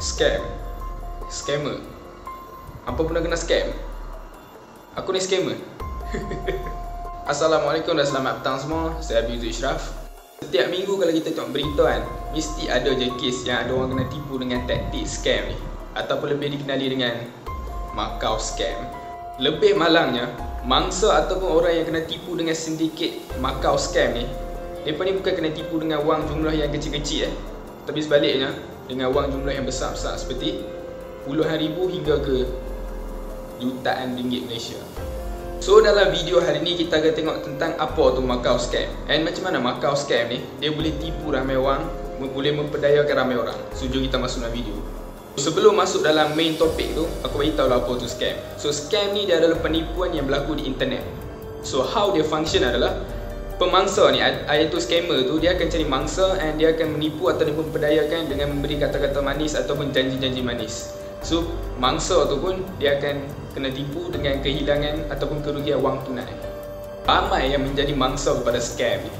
Scam. Scammer. Apa pernah kena scam? Aku ni scammer. Assalamualaikum dan selamat petang semua. Saya Abizul Ishraf. Setiap minggu kalau kita tengok berita kan, mesti ada je kes yang ada orang kena tipu dengan taktik scam ni, ataupun lebih dikenali dengan Macau scam. Lebih malangnya, mangsa ataupun orang yang kena tipu dengan sindiket Macau scam ni, mereka ni bukan kena tipu dengan wang jumlah yang kecil-kecil tapi sebaliknya dengan wang jumlah yang besar-besar seperti puluhan ribu hingga ke jutaan ringgit Malaysia. So dalam video hari ni kita akan tengok tentang apa tu Macau scam and macam mana Macau scam ni dia boleh tipu ramai orang, boleh memperdayakan ramai orang. So jom kita masuk dalam video. Sebelum masuk dalam main topik tu, aku beritahu lah apa tu scam. So scam ni dia adalah penipuan yang berlaku di internet. So how dia function adalah pemangsa ni, iaitu scammer tu, dia akan cari mangsa and dia akan menipu atau memperdayakan dengan memberi kata-kata manis ataupun janji-janji manis. So mangsa tu pun dia akan kena tipu dengan kehilangan ataupun kerugian wang tunai. Ramai yang menjadi mangsa kepada scam ni.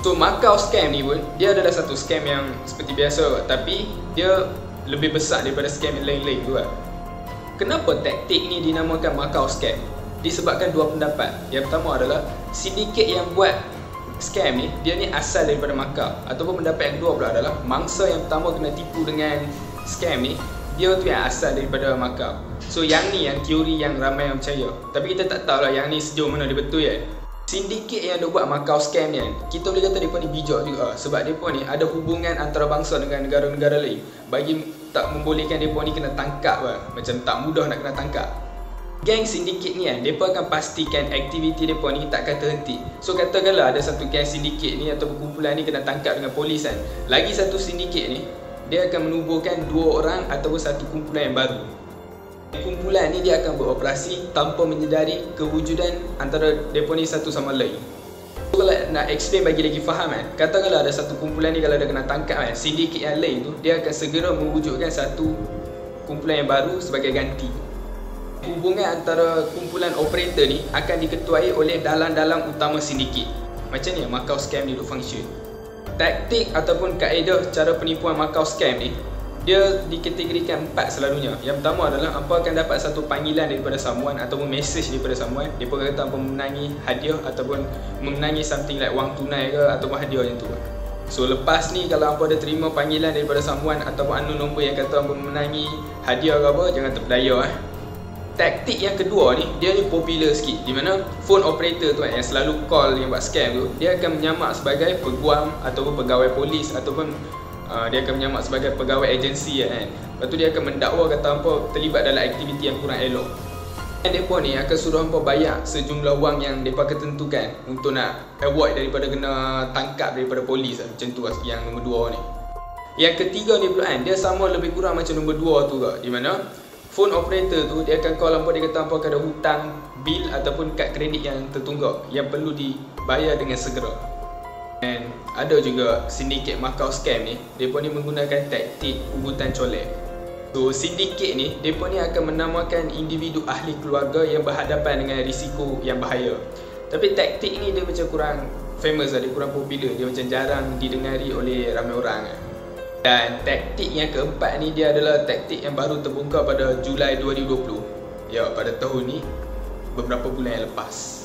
So Macau scam ni pun dia adalah satu scam yang seperti biasa, tapi dia lebih besar daripada scam yang lain-lain tu lah. Kenapa taktik ni dinamakan Macau scam? Disebabkan dua pendapat. Yang pertama adalah sindiket yang buat scam ni, dia ni asal daripada Macau. Ataupun pendapat yang kedua pula adalah mangsa yang pertama kena tipu dengan scam ni, dia tu yang asal daripada Macau. So yang ni yang teori yang ramai yang percaya. Tapi kita tak tahu lah yang ni sejauh mana dia betul kan. Sindiket yang dia buat Macau scam ni kan, kita boleh kata mereka ni bijak juga. Sebab mereka ni ada hubungan antara bangsa dengan negara-negara lain, bagi tak membolehkan mereka ni kena tangkap lah. Macam tak mudah nak kena tangkap. Geng sindiket ni kan, mereka akan pastikan aktiviti mereka ni takkan terhenti. So katakanlah ada satu geng sindiket ni atau kumpulan ni kena tangkap dengan polis kan, lagi satu sindiket ni dia akan menubuhkan dua orang ataupun satu kumpulan yang baru. Kumpulan ni dia akan beroperasi tanpa menyedari kewujudan antara mereka ni satu sama lain. So, kalau nak explain bagi lagi faham kan, katakanlah ada satu kumpulan ni kalau dia kena tangkap kan, sindiket yang lain tu dia akan segera mewujudkan satu kumpulan yang baru sebagai ganti. Hubungan antara kumpulan operator ni akan diketuai oleh dalang-dalang utama sindiket. Macam ni Macau scam ni duk function. Taktik ataupun kaedah cara penipuan Macau scam ni, dia dikategorikan 4 selalunya. Yang pertama adalah hampa akan dapat satu panggilan daripada someone ataupun message daripada someone. Dia kata hampa memenangi hadiah ataupun memenangi something like wang tunai ke ataupun hadiah macam tu. So lepas ni kalau hampa ada terima panggilan daripada someone ataupun unknown number yang kata hampa memenangi hadiah ke apa, jangan terpedaya Taktik yang kedua ni, dia ni popular sikit, di mana phone operator tu yang selalu call yang buat scam tu, dia akan menyamak sebagai peguam ataupun pegawai polis ataupun dia akan menyamak sebagai pegawai agensi kan. Lepas tu dia akan mendakwa kata hampa terlibat dalam aktiviti yang kurang elok. Dan mereka ni akan suruh hampa bayar sejumlah wang yang mereka akan tentukan untuk nak avoid daripada kena tangkap daripada polis macam tu yang nombor 2 ni. Yang ketiga ni pula kan, dia sama lebih kurang macam nombor 2 tu ke, di mana phone operator tu dia akan call hampa, dia kata hampa ada hutang bil ataupun kad kredit yang tertunggak yang perlu dibayar dengan segera. Dan ada juga sindiket Macau scam ni, mereka ni menggunakan taktik ugutan colek. So sindiket ni, mereka ni akan menamakan individu ahli keluarga yang berhadapan dengan risiko yang bahaya. Tapi taktik ni dia macam kurang famous lah, dia kurang popular, dia macam jarang didengari oleh ramai orang Dan taktik yang keempat ni dia adalah taktik yang baru terbongkar pada Julai 2020. Ya, pada tahun ni, beberapa bulan yang lepas.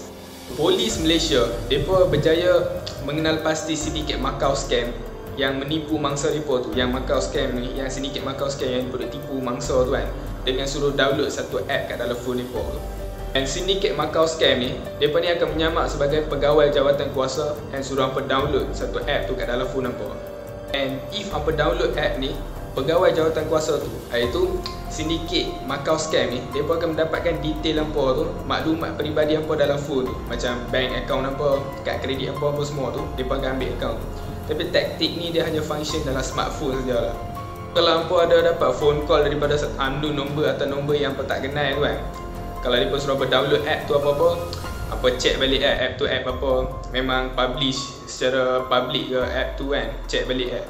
Polis Malaysia, mereka berjaya mengenal pasti sindiket Macau scam yang menipu mangsa mereka tu. Yang Macau scam ni, yang sindiket Macau scam yang boleh tipu mangsa tu kan, dengan suruh download satu app kat dalam phone mereka tu. Dan sindiket Macau scam ni, mereka ni akan menyamak sebagai pegawai jawatan kuasa dan suruh hampa download satu app tu kat dalam phone hampa. And if hampa download app ni, pegawai jawatan kuasa tu, iaitu sindiket Macau scam ni, mereka akan mendapatkan detail hampa tu, maklumat peribadi hampa dalam phone tu, macam bank account hampa, kad kredit hampa apa semua tu, mereka akan ambil account. Tapi taktik ni dia hanya function dalam smartphone sajalah. Kalau hampa ada dapat phone call daripada unknown number atau nombor yang hampa tak kenal tu kan, kalau mereka suruh hampa download app tu apa-apa, hampa check balik app tu app apa, memang publish secara public ke app tu kan, check balik app.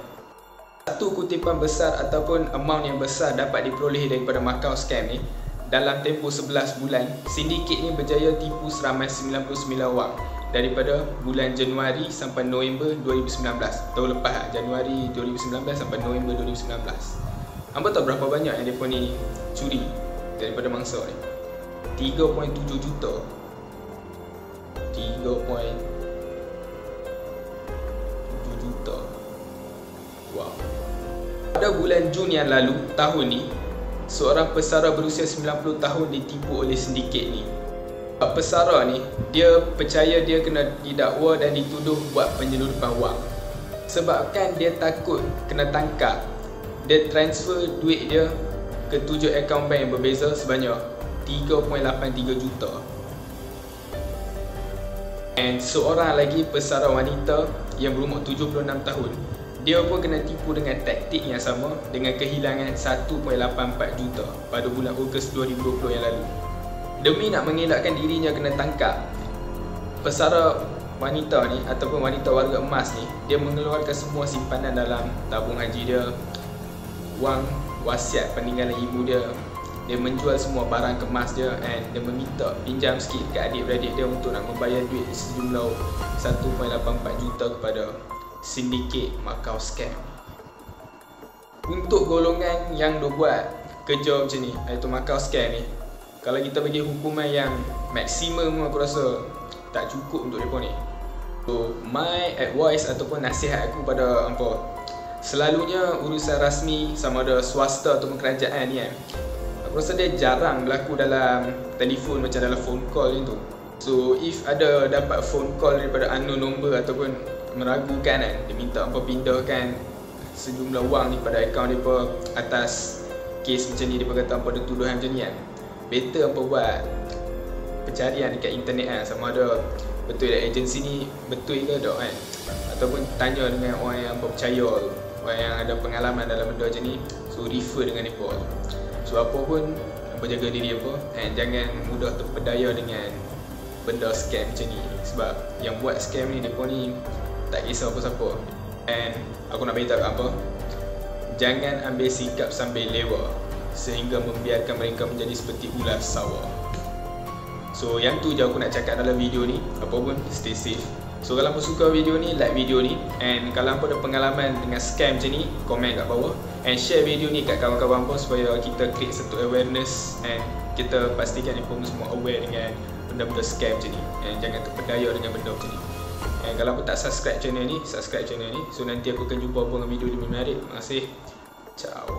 Satu kutipan besar ataupun amount yang besar dapat diperoleh daripada Macau scam ni. Dalam tempoh 11 bulan, sindiket ni berjaya tipu seramai 99 orang daripada bulan Januari sampai November 2019. Tahun lepas Januari 2019 sampai November 2019. Hampa tahu berapa banyak yang mereka ni curi daripada mangsa ni? 3.7 juta. 3.7 juta. Wow. Pada bulan Jun yang lalu tahun ni, seorang pesara berusia 90 tahun ditipu oleh sindiket ni. Pesara ni, dia percaya dia kena didakwa dan dituduh buat penyelundupan wang. Sebabkan dia takut kena tangkap, dia transfer duit dia ke 7 akaun bank yang berbeza sebanyak 3.83 juta. And seorang lagi pesara wanita yang berumur 76 tahun, dia pun kena tipu dengan taktik yang sama dengan kehilangan 1.84 juta pada bulan Ogos 2020 yang lalu. Demi nak mengelakkan dirinya kena tangkap, pesara wanita ni ataupun wanita warga emas ni, dia mengeluarkan semua simpanan dalam tabung haji dia, wang wasiat peninggalan ibu dia. Dia menjual semua barang kemas dia and dia meminta pinjam sikit ke adik-beradik dia untuk nak membayar duit sejumlah 1.84 juta kepada sindiket Macau Scam. Untuk golongan yang dia buat kerja macam ni, iaitu Macau Scam ni, kalau kita bagi hukuman yang maksimum, aku rasa tak cukup untuk mereka ni. So, my advice ataupun nasihat aku pada hampa, selalunya urusan rasmi sama ada swasta ataupun kerajaan ni aku rasa dia jarang berlaku dalam telefon macam dalam phone call ni tu. So if ada dapat phone call daripada unknown number ataupun meragukan dia minta hampa pindahkan sejumlah wang ni pada akaun mereka atas kes macam ni, dia kata hampa ada tuduhan macam ni better hampa buat pencarian dekat internet sama ada betul tak agensi ni betul ke tak ataupun tanya dengan orang yang percaya, orang yang ada pengalaman dalam benda macam ni, so refer dengan mereka. So apa pun, hampa jaga diri hampa and jangan mudah terpedaya dengan benda scam macam ni, sebab yang buat scam ni mereka ni tak kisah apa-apa. And aku nak beritahu kat hampa, jangan ambil sikap sambil lewa sehingga membiarkan mereka menjadi seperti ular sawah. So yang tu je aku nak cakap dalam video ni. Apa pun, stay safe. So kalau hampa suka video ni, like video ni. And kalau hampa ada pengalaman dengan scam macam ni, komen kat bawah. And share video ni kat kawan-kawan hampa supaya kita create satu awareness and kita pastikan hampa semua aware dengan benda-benda scam macam ni. And jangan terpedaya dengan benda macam ni. And kalau hampa tak subscribe channel ni, subscribe channel ni. So nanti aku akan jumpa hampa dengan video lebih menarik. Terima kasih. Ciao.